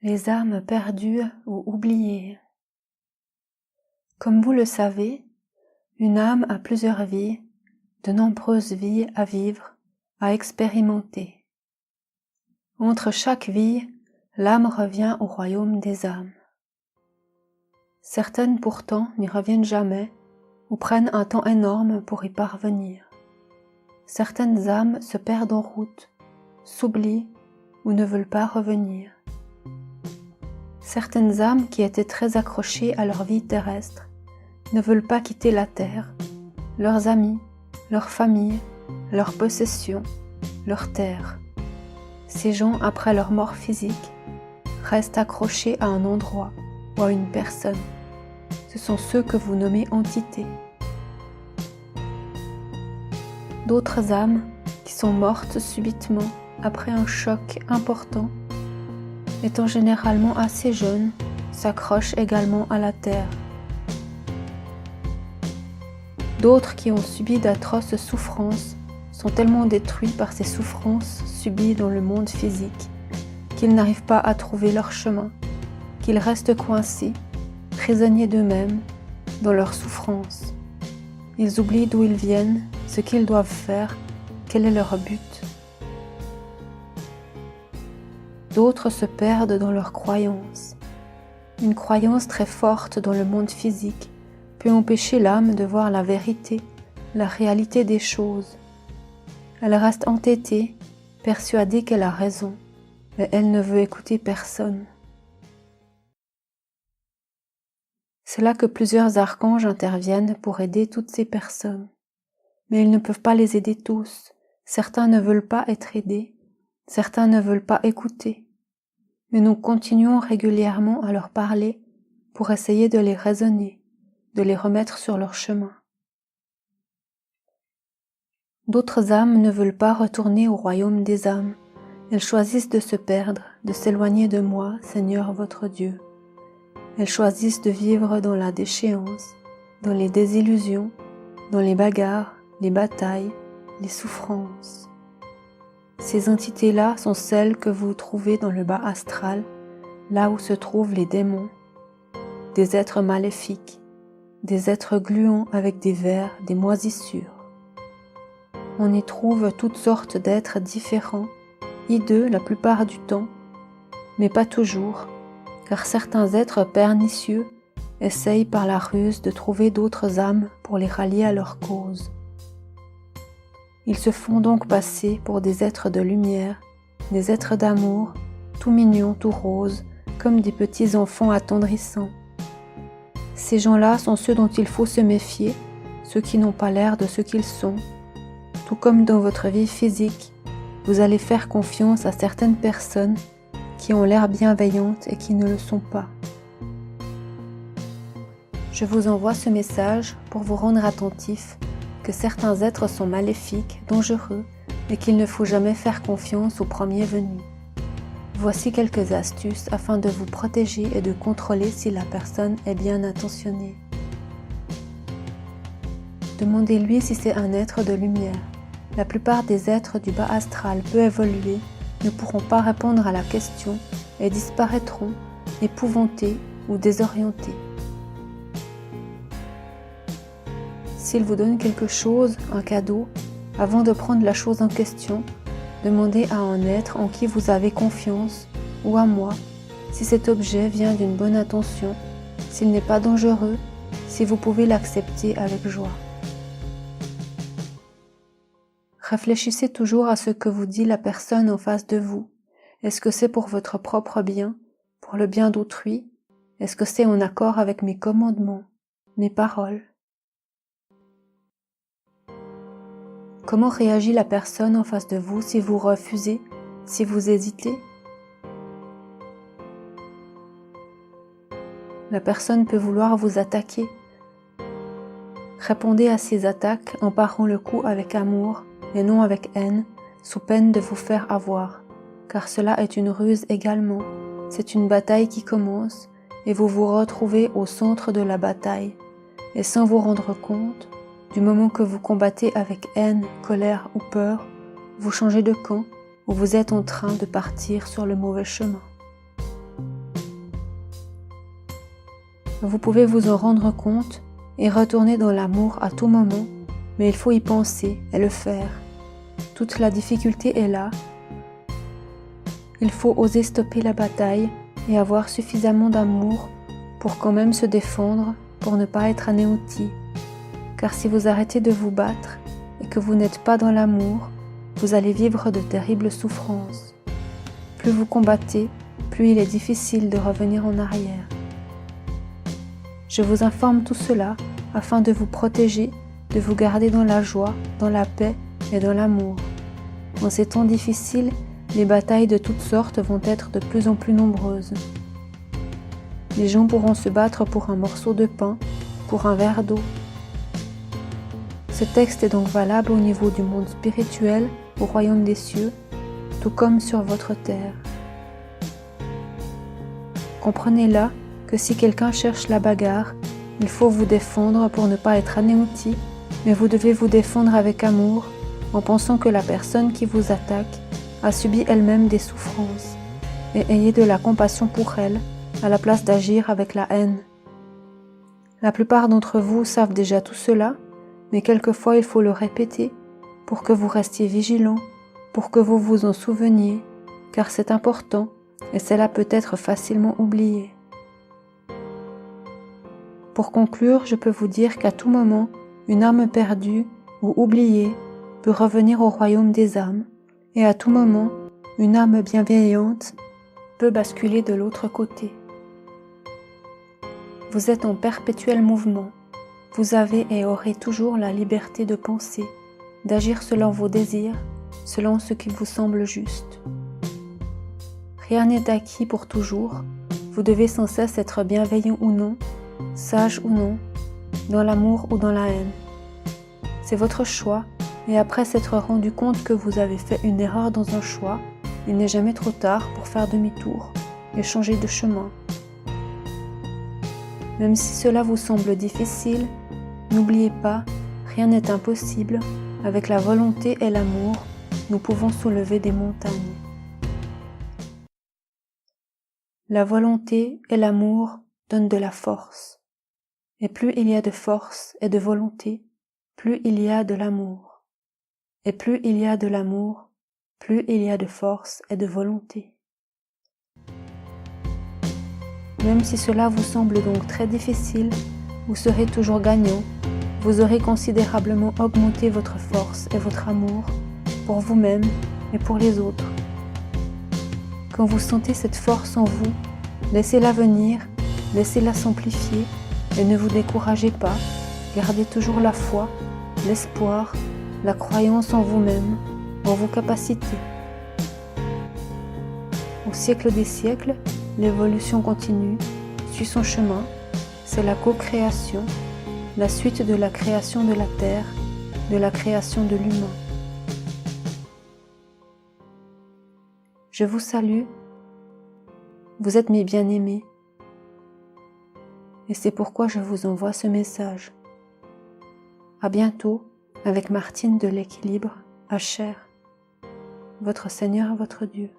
les âmes perdues ou oubliées. Comme vous le savez, une âme a plusieurs vies, de nombreuses vies à vivre, à expérimenter. Entre chaque vie, l'âme revient au royaume des âmes. Certaines pourtant n'y reviennent jamais ou prennent un temps énorme pour y parvenir. Certaines âmes se perdent en route, s'oublient ou ne veulent pas revenir. Certaines âmes qui étaient très accrochées à leur vie terrestre ne veulent pas quitter la terre, leurs amis, leur famille, leurs possessions, leur terre. Ces gens, après leur mort physique, restent accrochés à un endroit ou à une personne. Ce sont ceux que vous nommez entités. D'autres âmes, qui sont mortes subitement après un choc important, étant généralement assez jeunes, s'accrochent également à la terre. D'autres qui ont subi d'atroces souffrances sont tellement détruits par ces souffrances subies dans le monde physique qu'ils n'arrivent pas à trouver leur chemin, qu'ils restent coincés, prisonniers d'eux-mêmes, dans leurs souffrances. Ils oublient d'où ils viennent, ce qu'ils doivent faire, quel est leur but. D'autres se perdent dans leurs croyances. Une croyance très forte dans le monde physique peut empêcher l'âme de voir la vérité, la réalité des choses. Elle reste entêtée, persuadée qu'elle a raison, mais elle ne veut écouter personne. C'est là que plusieurs archanges interviennent pour aider toutes ces personnes. Mais ils ne peuvent pas les aider tous. Certains ne veulent pas être aidés, certains ne veulent pas écouter. Mais nous continuons régulièrement à leur parler pour essayer de les raisonner, de les remettre sur leur chemin. D'autres âmes ne veulent pas retourner au royaume des âmes. Elles choisissent de se perdre, de s'éloigner de moi, Seigneur votre Dieu. Elles choisissent de vivre dans la déchéance, dans les désillusions, dans les bagarres, les batailles, les souffrances. Ces entités-là sont celles que vous trouvez dans le bas astral, là où se trouvent les démons, des êtres maléfiques, des êtres gluants avec des vers, des moisissures. On y trouve toutes sortes d'êtres différents, hideux la plupart du temps, mais pas toujours, car certains êtres pernicieux essayent par la ruse de trouver d'autres âmes pour les rallier à leur cause. Ils se font donc passer pour des êtres de lumière, des êtres d'amour, tout mignons, tout roses, comme des petits enfants attendrissants. Ces gens-là sont ceux dont il faut se méfier, ceux qui n'ont pas l'air de ce qu'ils sont. Tout comme dans votre vie physique, vous allez faire confiance à certaines personnes qui ont l'air bienveillantes et qui ne le sont pas. Je vous envoie ce message pour vous rendre attentif que certains êtres sont maléfiques, dangereux et qu'il ne faut jamais faire confiance aux premiers venus. Voici quelques astuces afin de vous protéger et de contrôler si la personne est bien intentionnée. Demandez-lui si c'est un être de lumière. La plupart des êtres du bas astral peu évolués ne pourront pas répondre à la question et disparaîtront, épouvantés ou désorientés. S'il vous donne quelque chose, un cadeau, avant de prendre la chose en question, demandez à un être en qui vous avez confiance ou à moi si cet objet vient d'une bonne intention, s'il n'est pas dangereux, si vous pouvez l'accepter avec joie. Réfléchissez toujours à ce que vous dit la personne en face de vous. Est-ce que c'est pour votre propre bien, pour le bien d'autrui? Est-ce que c'est en accord avec mes commandements, mes paroles? Comment réagit la personne en face de vous si vous refusez, si vous hésitez? La personne peut vouloir vous attaquer. Répondez à ces attaques en parant le coup avec amour et non avec haine, sous peine de vous faire avoir, car cela est une ruse également. C'est une bataille qui commence et vous vous retrouvez au centre de la bataille, et sans vous rendre compte, du moment que vous combattez avec haine, colère ou peur, vous changez de camp ou vous êtes en train de partir sur le mauvais chemin. Vous pouvez vous en rendre compte et retourner dans l'amour à tout moment, mais il faut y penser et le faire. Toute la difficulté est là. Il faut oser stopper la bataille et avoir suffisamment d'amour pour quand même se défendre, pour ne pas être anéanti. Car si vous arrêtez de vous battre et que vous n'êtes pas dans l'amour, vous allez vivre de terribles souffrances. Plus vous combattez, plus il est difficile de revenir en arrière. Je vous informe tout cela afin de vous protéger, de vous garder dans la joie, dans la paix et dans l'amour. En ces temps difficiles, les batailles de toutes sortes vont être de plus en plus nombreuses. Les gens pourront se battre pour un morceau de pain, pour un verre d'eau. Ce texte est donc valable au niveau du monde spirituel, au royaume des cieux, tout comme sur votre terre. Comprenez là que si quelqu'un cherche la bagarre, il faut vous défendre pour ne pas être anéanti, mais vous devez vous défendre avec amour en pensant que la personne qui vous attaque a subi elle-même des souffrances et ayez de la compassion pour elle à la place d'agir avec la haine. La plupart d'entre vous savent déjà tout cela, mais quelquefois il faut le répéter pour que vous restiez vigilants, pour que vous vous en souveniez, car c'est important et cela peut être facilement oublié. Pour conclure, je peux vous dire qu'à tout moment, une âme perdue ou oubliée peut revenir au royaume des âmes, et à tout moment, une âme bienveillante peut basculer de l'autre côté. Vous êtes en perpétuel mouvement. Vous avez et aurez toujours la liberté de penser, d'agir selon vos désirs, selon ce qui vous semble juste. Rien n'est acquis pour toujours. Vous devez sans cesse être bienveillant ou non, sage ou non, dans l'amour ou dans la haine. C'est votre choix, et après s'être rendu compte que vous avez fait une erreur dans un choix, il n'est jamais trop tard pour faire demi-tour et changer de chemin. Même si cela vous semble difficile, n'oubliez pas, rien n'est impossible. Avec la volonté et l'amour, nous pouvons soulever des montagnes. La volonté et l'amour donnent de la force. Et plus il y a de force et de volonté, plus il y a de l'amour. Et plus il y a de l'amour, plus il y a de force et de volonté. Même si cela vous semble donc très difficile, vous serez toujours gagnant. Vous aurez considérablement augmenté votre force et votre amour pour vous-même et pour les autres. Quand vous sentez cette force en vous, laissez-la venir, laissez-la s'amplifier et ne vous découragez pas. Gardez toujours la foi, l'espoir, la croyance en vous-même, en vos capacités. Au siècle des siècles, l'évolution continue, suit son chemin, c'est la co-création, la suite de la création de la Terre, de la création de l'humain. Je vous salue, vous êtes mes bien-aimés, et c'est pourquoi je vous envoie ce message. À bientôt avec Martine de l'Équilibre, à Cher, votre Seigneur, votre Dieu.